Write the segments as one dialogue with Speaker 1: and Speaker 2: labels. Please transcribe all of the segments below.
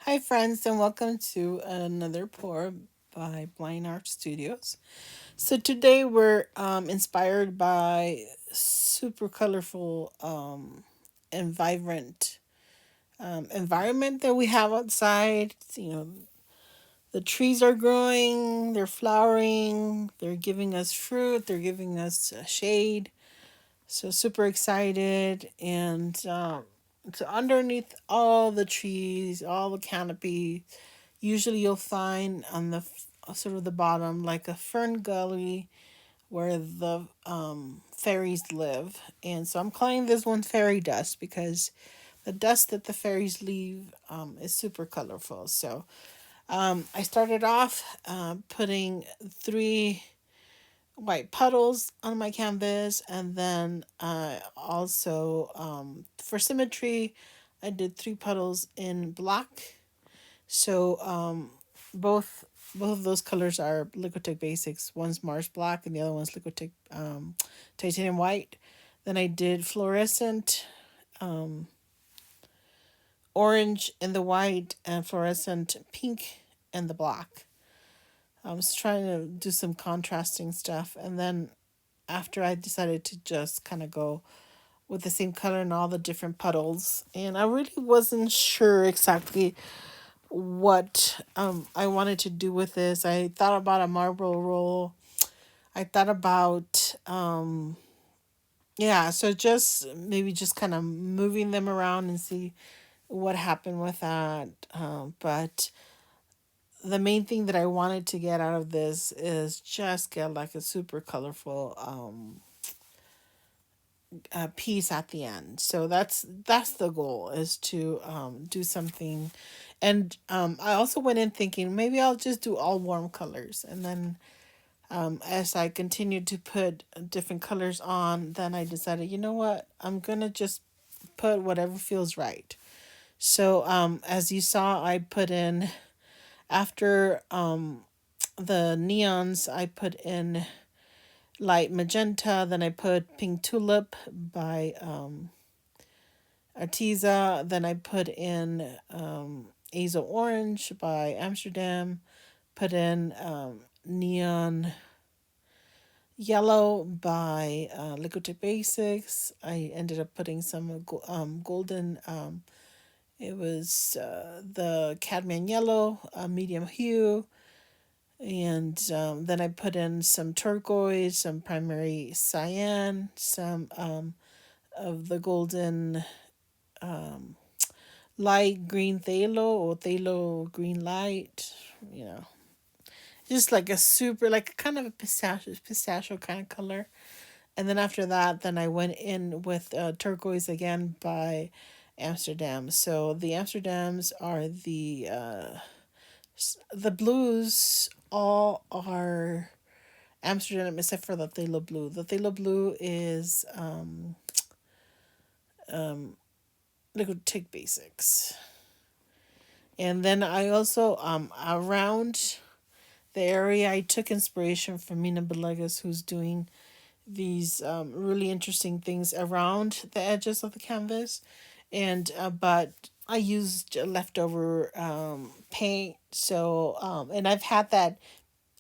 Speaker 1: Hi, friends, and welcome to another pour by Blind Art Studios. So today we're inspired by super colorful and vibrant environment that we have outside. The trees are growing, they're flowering, they're giving us fruit, they're giving us shade. So super excited, and so underneath all the trees, all the canopy, usually you'll find on the sort of the bottom like a fern gully where the fairies live. And so I'm calling this one fairy dust because the dust that the fairies leave is super colorful. So I started off putting three white puddles on my canvas, and then also for symmetry I did three puddles in black. So both both of those colors are Liquitex Basics. One's Mars Black and the other one's Liquitex Titanium White. Then I did fluorescent orange in the white and fluorescent pink in the black. I was trying to do some contrasting stuff, and then after I decided to just kind of go with the same color in all the different puddles, and I really wasn't sure exactly what I wanted to do with this. I thought about a marble roll. I thought about yeah, so just maybe just kind of moving them around and see what happened with that. But the main thing that I wanted to get out of this is just get like a super colorful piece at the end. So that's the goal, is to do something. And I also went in thinking maybe I'll just do all warm colors, and then as I continued to put different colors on, then I decided, you know what, I'm gonna just put whatever feels right. So as you saw, I put in, after the neons, I put in light magenta, then I put pink tulip by Arteza. Then I put in Azo Orange by Amsterdam. Put in Neon Yellow by Liquitex Basics. I ended up putting some golden. It was the cadmium yellow, medium hue. And then I put in some turquoise, some primary cyan, some of the golden light green phthalo or phthalo green light, you know, just like a super, like kind of a pistachio kind of color. And then after that, then I went in with turquoise again by Amsterdam. So the Amsterdams are the blues. All are Amsterdam except for the phthalo blue. The phthalo blue is Liquid Tick Basics. And then I also around the area, I took inspiration from Mina Belegas, who's doing these really interesting things around the edges of the canvas. And but I used leftover paint. So and I've had that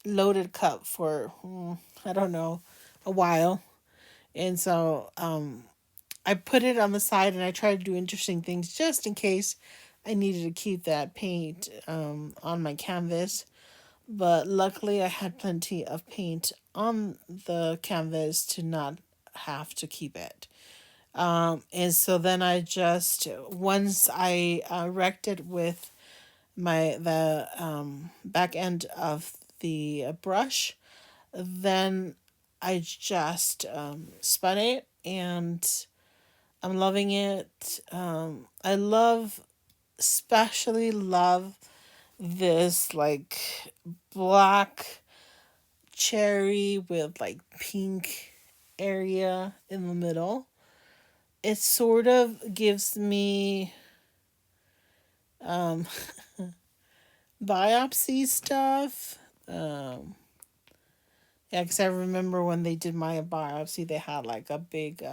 Speaker 1: loaded cup for I don't know, a while. And so I put it on the side, and I try to do interesting things just in case I needed to keep that paint on my canvas. But luckily, I had plenty of paint on the canvas to not have to keep it. And so then I just, once I wrecked it with the back end of the brush, then I just spun it, and I'm loving it. I love, especially love this like black cherry with like pink area in the middle. It sort of gives me biopsy stuff. Yeah, because I remember when they did my biopsy, they had like a big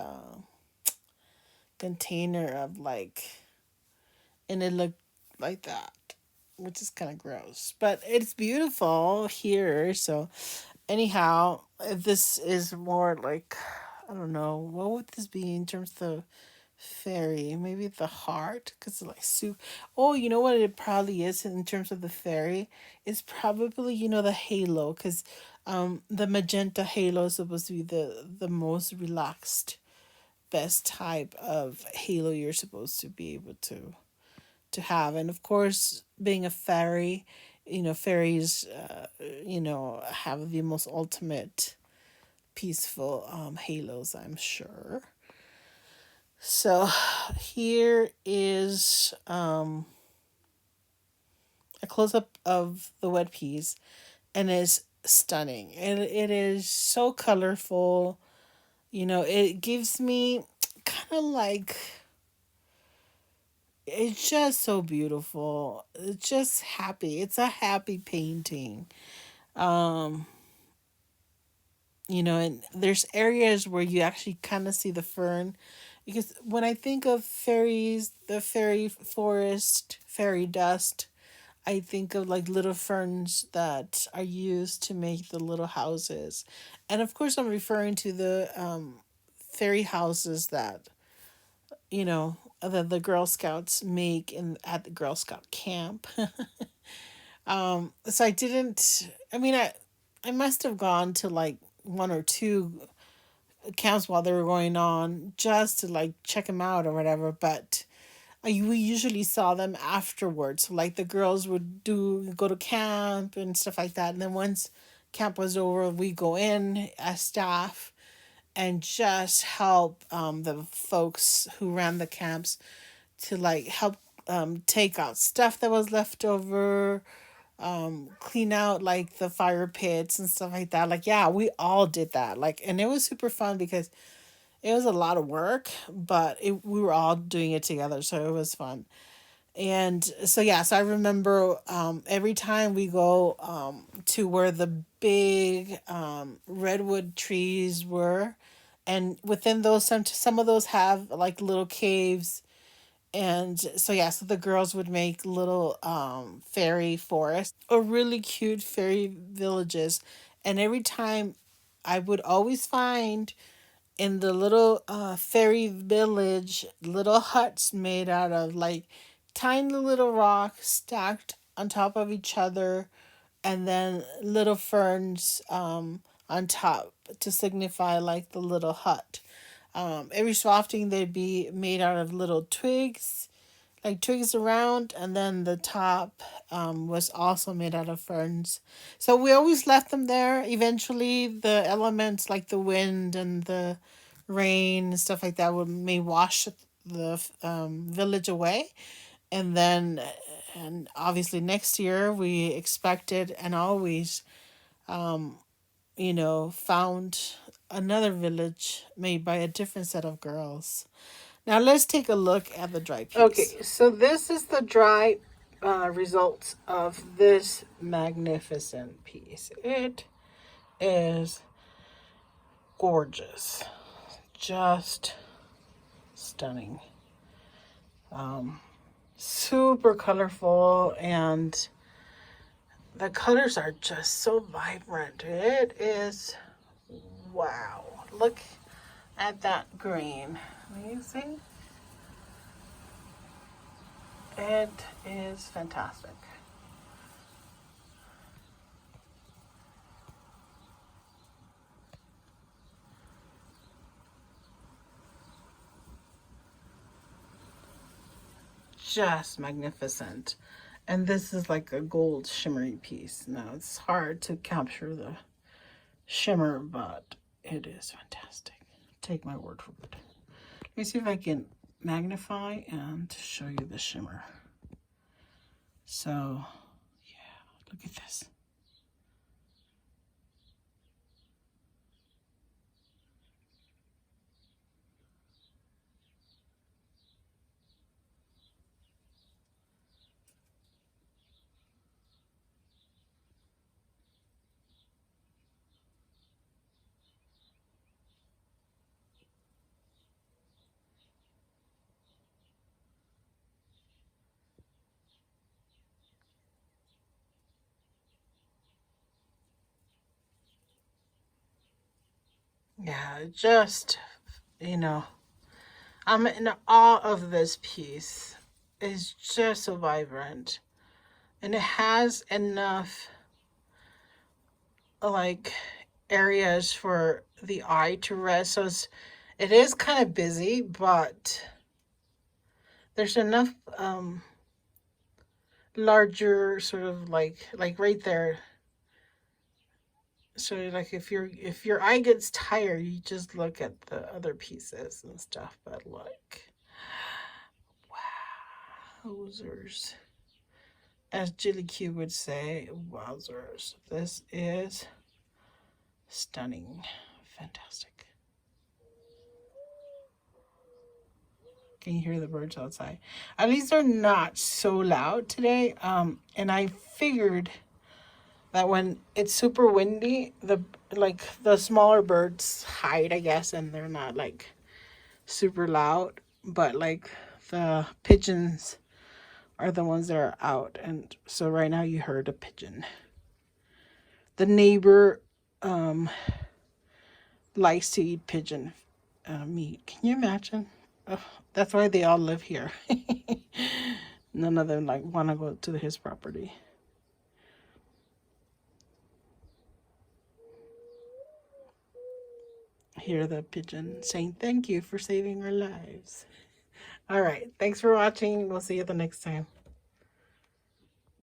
Speaker 1: container of like, and it looked like that. which is kind of gross, but it's beautiful here. So, anyhow, this is more like, I don't know, what would this be in terms of fairy? Maybe the heart, because like soup. Oh, you know what it probably is in terms of the fairy? It's probably, the halo, because the magenta halo is supposed to be the most relaxed, best type of halo you're supposed to be able to have. And of course, being a fairy, fairies, have the most ultimate peaceful halos, I'm sure. So here is a close up of the wet peas, and it's stunning. It is so colorful. It gives me kind of like, it's just so beautiful. It's just happy. It's a happy painting. Um, and there's areas where you actually kind of see the fern, because when I think of fairies, the fairy forest, fairy dust, I think of like little ferns that are used to make the little houses. And of course, I'm referring to the fairy houses that, that the Girl Scouts make at the Girl Scout camp. So I didn't, I mean, I must have gone to like one or two camps while they were going on just to like check them out or whatever. But we usually saw them afterwards. So like the girls would go to camp and stuff like that. And then once camp was over, we go in as staff and just help the folks who ran the camps to like help take out stuff that was left over, clean out like the fire pits and stuff like that. Like, yeah, we all did that. Like, and it was super fun because it was a lot of work, but we were all doing it together, so it was fun. And so yeah, so I remember every time we go to where the big redwood trees were, and within those, some of those have like little caves. And so yeah, so the girls would make little fairy forests or really cute fairy villages. And every time I would always find in the little fairy village little huts made out of like tiny little rocks stacked on top of each other, and then little ferns on top to signify like the little hut. Every so often they'd be made out of little twigs, like twigs around, and then the top was also made out of ferns. So we always left them there. Eventually, the elements like the wind and the rain and stuff like that would may wash the village away, and then and obviously next year we expected and always found another village made by a different set of girls. Now let's take a look at the dry piece. Okay, so this is the dry results of this magnificent piece. It is gorgeous, just stunning, super colorful, and the colors are just so vibrant. It is, wow. Look at that green. Can you see? It is fantastic. Just magnificent. And this is like a gold shimmery piece. Now it's hard to capture the shimmer, but it is fantastic. Take my word for it. Let me see if I can magnify and show you the shimmer. So, yeah, look at this. Yeah, just, you know, I'm in awe of this piece. It's just so vibrant. And it has enough, like, areas for the eye to rest. So it is kind of busy, but there's enough larger sort of like right there. So like if your eye gets tired, you just look at the other pieces and stuff. But look, wowzers, as Jilly Q would say, wowzers. This is stunning, fantastic. Can you hear the birds outside? At least they're not so loud today. And I figured that when it's super windy, the smaller birds hide, I guess, and they're not like super loud. But like the pigeons are the ones that are out, and so right now you heard a pigeon. The neighbor likes to eat pigeon meat. Can you imagine? Ugh, that's why they all live here. None of them like want to go to his property. Hear the pigeon saying thank you for saving our lives. All right, thanks for watching. We'll see you the next time.